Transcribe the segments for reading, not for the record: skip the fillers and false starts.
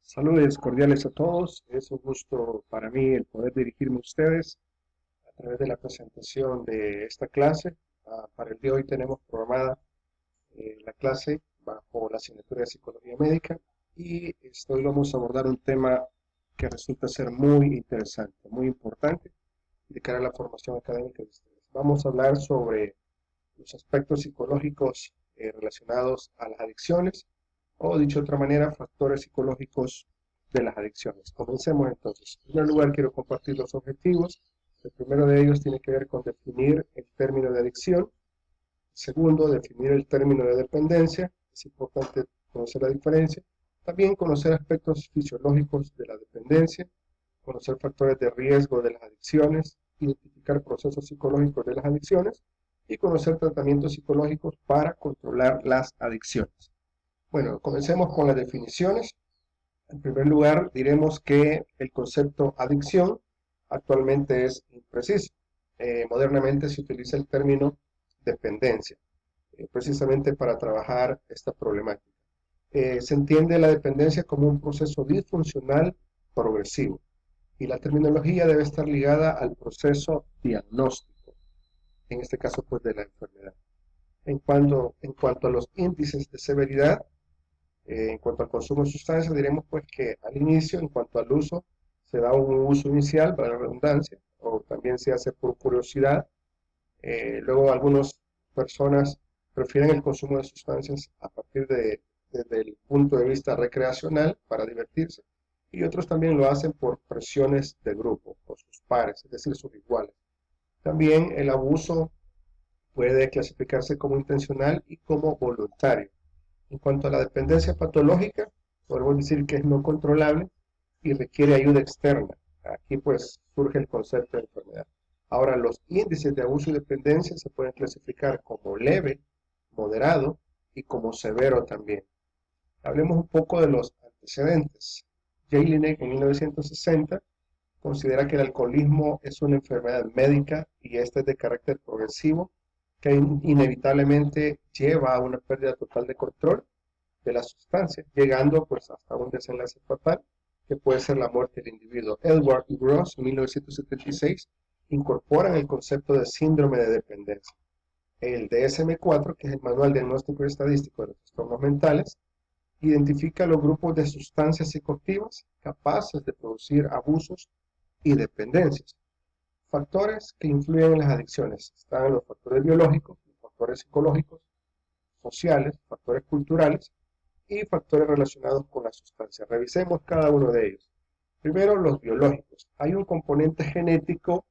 Saludos cordiales a todos. Es un gusto para mí el poder dirigirme a ustedes a través de la presentación de esta clase. Para el día de hoy tenemos programada la clase bajo la asignatura de Psicología Médica y hoy vamos a abordar un tema que resulta ser muy interesante, muy importante de cara a la formación académica de ustedes. Vamos a hablar sobre los aspectos psicológicos relacionados a las adicciones o, dicho de otra manera, factores psicológicos de las adicciones. Comencemos entonces. En primer lugar, quiero compartir los objetivos. El primero de ellos tiene que ver con definir el término de adicción. Segundo, definir el término de dependencia. Es importante conocer la diferencia. También conocer aspectos fisiológicos de la dependencia, conocer factores de riesgo de las adicciones, identificar procesos psicológicos de las adicciones y conocer tratamientos psicológicos para controlar las adicciones. Bueno, comencemos con las definiciones. En primer lugar, diremos que el concepto adicción actualmente es impreciso. Modernamente se utiliza el término dependencia, precisamente para trabajar esta problemática. Se entiende la dependencia como un proceso disfuncional progresivo y la terminología debe estar ligada al proceso diagnóstico, en este caso pues de la enfermedad. En cuanto a los índices de severidad, en cuanto al consumo de sustancias, diremos pues que al inicio, en cuanto al uso, se da un uso inicial, para la redundancia, o también se hace por curiosidad. Luego algunas personas prefieren el consumo de sustancias a partir desde el punto de vista recreacional para divertirse, y otros también lo hacen por presiones de grupo, por sus pares, es decir, sus iguales. También el abuso puede clasificarse como intencional y como voluntario. En cuanto a la dependencia patológica, podemos decir que es no controlable y requiere ayuda externa. Aquí pues surge el concepto de enfermedad. Ahora, los índices de abuso y dependencia se pueden clasificar como leve, moderado y como severo también. Hablemos un poco de los antecedentes. Jelinek en 1960 considera que el alcoholismo es una enfermedad médica y esta es de carácter progresivo que inevitablemente lleva a una pérdida total de control de la sustancia, llegando pues hasta un desenlace fatal que puede ser la muerte del individuo. Edward y Gross en 1976 incorporan el concepto de síndrome de dependencia. El DSM-4, que es el Manual Diagnóstico y Estadístico de los Trastornos Mentales, identifica los grupos de sustancias psicoactivas capaces de producir abusos y dependencias. Factores que influyen en las adicciones. Están los factores biológicos, los factores psicológicos, sociales, factores culturales y factores relacionados con la sustancia. Revisemos cada uno de ellos. Primero, los biológicos. Hay un componente genético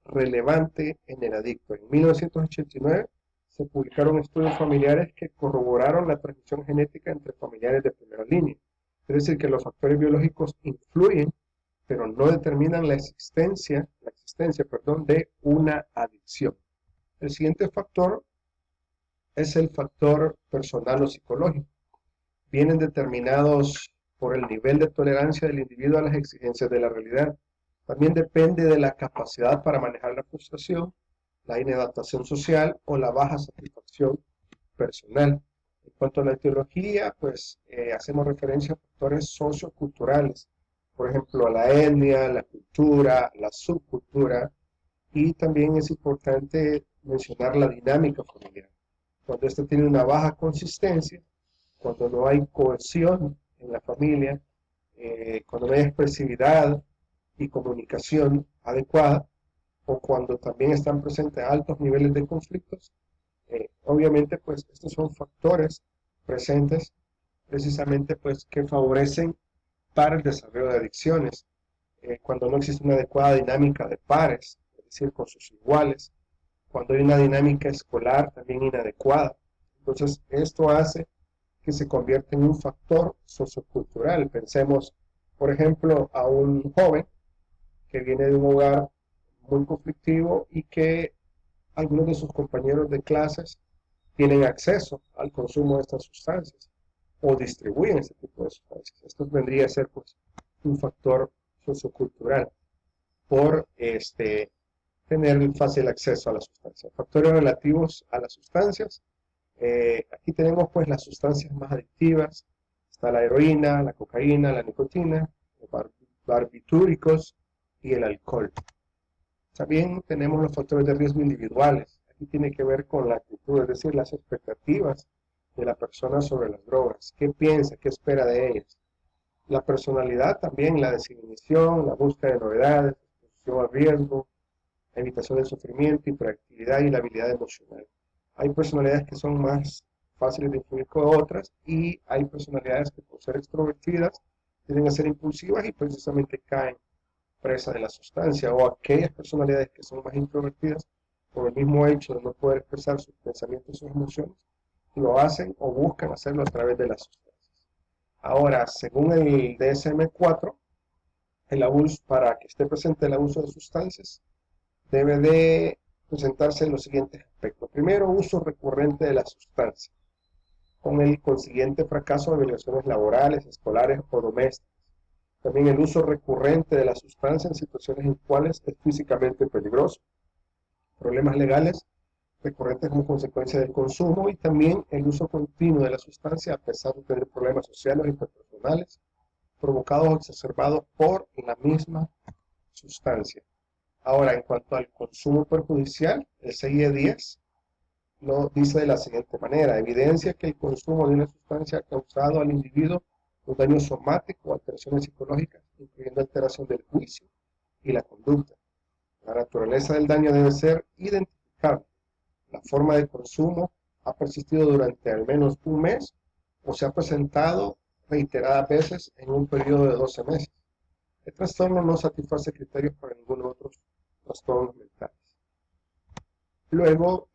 relevante en el adicto. En 1989 se publicaron estudios familiares que corroboraron la transmisión genética entre familiares de primera línea. Es decir, que los factores biológicos influyen, pero no determinan la existencia de una adicción. El siguiente factor es el factor personal o psicológico. Vienen determinados por el nivel de tolerancia del individuo a las exigencias de la realidad. También depende de la capacidad para manejar la frustración, la inadaptación social o la baja satisfacción personal. En cuanto a la etiología, pues hacemos referencia a factores socioculturales, por ejemplo, a la etnia, la cultura, la subcultura, y también es importante mencionar la dinámica familiar. Cuando ésta tiene una baja consistencia, cuando no hay cohesión en la familia, cuando no hay expresividad y comunicación adecuada, o cuando también están presentes altos niveles de conflictos, obviamente pues estos son factores presentes precisamente pues que favorecen para el desarrollo de adicciones. Cuando no existe una adecuada dinámica de pares, es decir, con sus iguales, cuando hay una dinámica escolar también inadecuada. Entonces esto hace que se convierte en un factor sociocultural. Pensemos, por ejemplo, a un joven que viene de un hogar muy conflictivo y que algunos de sus compañeros de clases tienen acceso al consumo de estas sustancias o distribuyen este tipo de sustancias. Esto vendría a ser pues, un factor sociocultural por tener fácil acceso a la sustancia. Factores relativos a las sustancias. Aquí tenemos pues las sustancias más adictivas. Está la heroína, la cocaína, la nicotina, los barbitúricos y el alcohol. También tenemos los factores de riesgo individuales. Aquí tiene que ver con la actitud, es decir, las expectativas de la persona sobre las drogas. ¿Qué piensa? ¿Qué espera de ellas? La personalidad también, la desinhibición, la búsqueda de novedades, exposición al riesgo, evitación del sufrimiento, hiperactividad y la habilidad emocional. Hay personalidades que son más fáciles de influir que otras y hay personalidades que por ser extrovertidas tienden a ser impulsivas y precisamente caen presa de la sustancia, o aquellas personalidades que son más introvertidas por el mismo hecho de no poder expresar sus pensamientos y sus emociones, lo hacen o buscan hacerlo a través de las sustancias. Ahora, según el DSM-4, el abuso, para que esté presente el abuso de sustancias, debe de presentarse en los siguientes aspectos. Primero, uso recurrente de la sustancia, con el consiguiente fracaso de obligaciones laborales, escolares o domésticas. También el uso recurrente de la sustancia en situaciones en cuales es físicamente peligroso. Problemas legales recurrentes como consecuencia del consumo y también el uso continuo de la sustancia a pesar de tener problemas sociales e interpersonales provocados o exacerbados por la misma sustancia. Ahora, en cuanto al consumo perjudicial, el CIE-10 lo dice de la siguiente manera: evidencia que el consumo de una sustancia ha causado al individuo un daño somático o alteraciones psicológicas, incluyendo alteración del juicio y la conducta. La naturaleza del daño debe ser identificable. La forma de consumo ha persistido durante al menos un mes o se ha presentado reiteradas veces en un periodo de 12 meses. El trastorno no satisface criterios para ningún otro trastorno mental. Luego,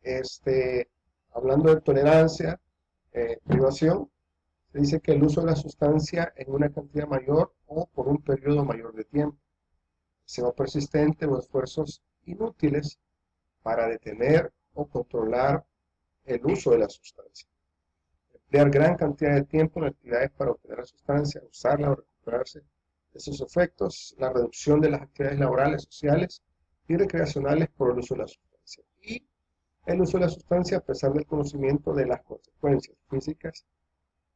hablando de tolerancia, privación, se dice que el uso de la sustancia en una cantidad mayor o por un periodo mayor de tiempo, deseo persistente o esfuerzos inútiles para detener o controlar el uso de la sustancia. Emplear gran cantidad de tiempo en actividades para obtener la sustancia, usarla o recuperarse de sus efectos, la reducción de las actividades laborales, sociales y recreacionales por el uso de la sustancia. Y el uso de la sustancia a pesar del conocimiento de las consecuencias físicas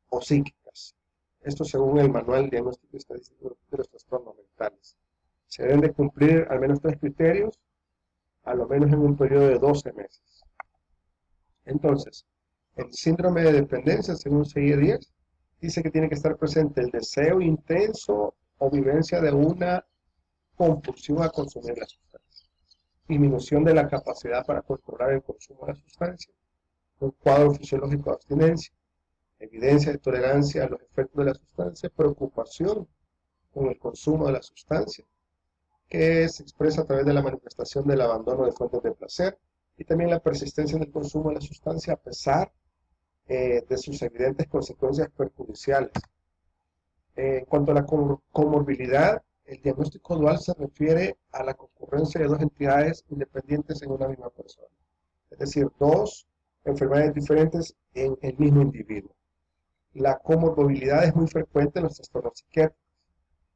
o psíquicas. Esto según el Manual Diagnóstico y Estadístico de los Trastornos Mentales. Se deben de cumplir al menos 3 criterios, a lo menos en un periodo de 12 meses. Entonces, el síndrome de dependencia, según CIE-10, dice que tiene que estar presente el deseo intenso o vivencia de una compulsión a consumir la sustancia, disminución de la capacidad para controlar el consumo de la sustancia, un cuadro fisiológico de abstinencia, evidencia de tolerancia a los efectos de la sustancia, preocupación con el consumo de la sustancia, que se expresa a través de la manifestación del abandono de fuentes de placer y también la persistencia en el consumo de la sustancia a pesar de sus evidentes consecuencias perjudiciales. En cuanto a la comorbilidad, el diagnóstico dual se refiere a la concurrencia de dos entidades independientes en una misma persona, es decir, dos enfermedades diferentes en el mismo individuo. La comorbilidad es muy frecuente en los trastornos psiquiátricos.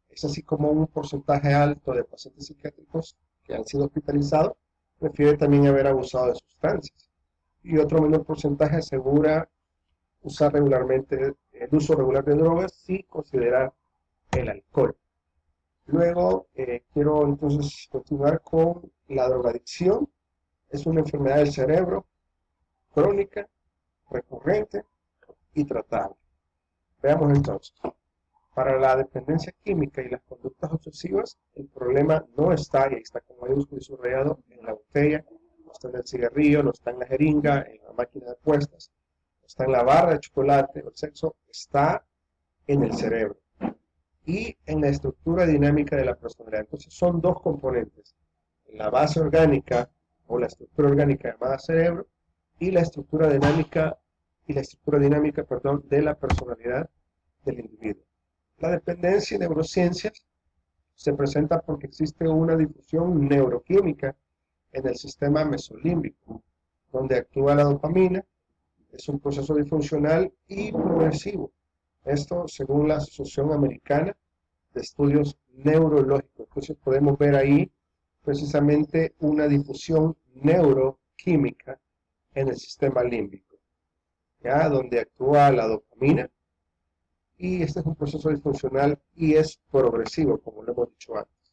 Es así como un porcentaje alto de pacientes psiquiátricos que han sido hospitalizados refiere también a haber abusado de sustancias. Y otro menor porcentaje asegura usar regularmente el uso regular de drogas sin considerar el alcohol. Luego quiero entonces continuar con la drogadicción. Es una enfermedad del cerebro crónica, recurrente y tratable. Veamos entonces. Para la dependencia química y las conductas obsesivas, el problema no está, y ahí está con mayúsculo y subrayado, en la botella, no está en el cigarrillo, no está en la jeringa, en la máquina de apuestas, no está en la barra de chocolate o el sexo, está en el cerebro y en la estructura dinámica de la personalidad. Entonces son dos componentes, la base orgánica o la estructura orgánica llamada cerebro y la estructura dinámica de la personalidad del individuo. La dependencia en neurociencias se presenta porque existe una difusión neuroquímica en el sistema mesolímbico, donde actúa la dopamina, es un proceso disfuncional y progresivo. Esto según la Asociación Americana de Estudios Neurológicos. Entonces podemos ver ahí precisamente una difusión neuroquímica en el sistema límbico, ¿ya? Donde actúa la dopamina, y este es un proceso disfuncional y es progresivo, como lo hemos dicho antes.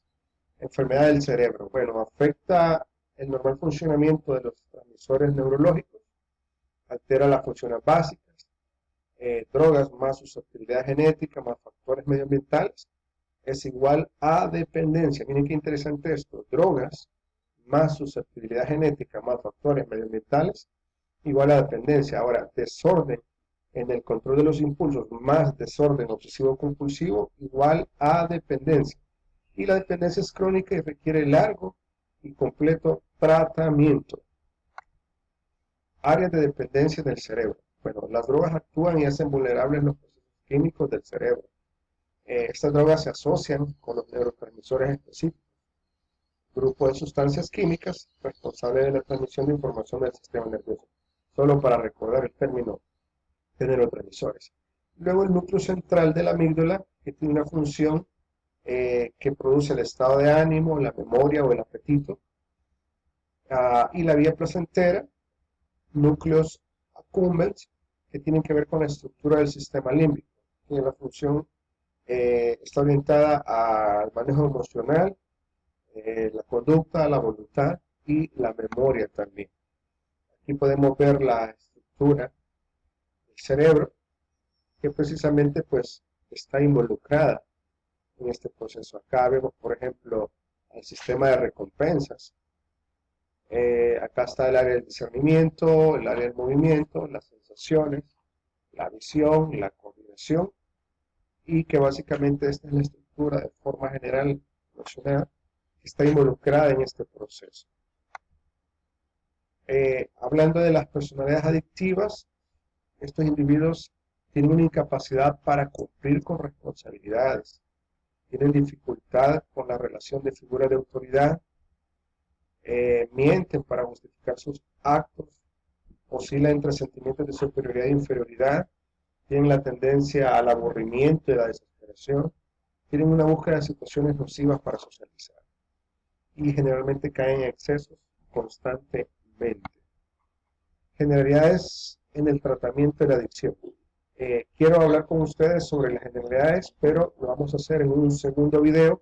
Enfermedad del cerebro. Bueno, afecta el normal funcionamiento de los transmisores neurológicos, altera las funciones básicas, drogas más susceptibilidad genética, más factores medioambientales, es igual a dependencia. Miren qué interesante esto. Drogas más susceptibilidad genética, más factores medioambientales, igual a dependencia. Ahora, desorden en el control de los impulsos más desorden obsesivo-compulsivo, igual a dependencia. Y la dependencia es crónica y requiere largo y completo tratamiento. Áreas de dependencia del cerebro. Bueno, las drogas actúan y hacen vulnerables los procesos químicos del cerebro. Estas drogas se asocian con los neurotransmisores específicos, grupo de sustancias químicas responsable de la transmisión de información del sistema nervioso. Solo para recordar el término de neurotransmisores. Luego el núcleo central de la amígdala, que tiene una función que produce el estado de ánimo, la memoria o el apetito. Y la vía placentera, núcleos accumbens, que tienen que ver con la estructura del sistema límbico. Tiene la función, está orientada al manejo emocional, la conducta, la voluntad y la memoria también. Aquí podemos ver la estructura del cerebro, que precisamente pues está involucrada en este proceso. Acá vemos, por ejemplo, el sistema de recompensas. Acá está el área del discernimiento, el área del movimiento, las sensaciones, la visión, la coordinación, y que básicamente esta es la estructura de forma general mencionada que está involucrada en este proceso. Hablando de las personalidades adictivas, estos individuos tienen una incapacidad para cumplir con responsabilidades, tienen dificultad con la relación de figuras de autoridad, mienten para justificar sus actos, oscilan entre sentimientos de superioridad e inferioridad, tienen la tendencia al aburrimiento y la desesperación, tienen una búsqueda de situaciones nocivas para socializar y generalmente caen en excesos constantemente. Generalidades en el tratamiento de la adicción. Quiero hablar con ustedes sobre las generalidades, pero lo vamos a hacer en un segundo video.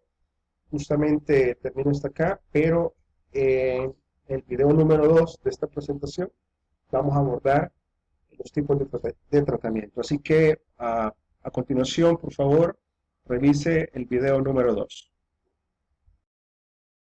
Justamente termino hasta acá, pero en el video número 2 de esta presentación vamos a abordar los tipos de tratamiento. Así que a continuación, por favor, revise el video número 2.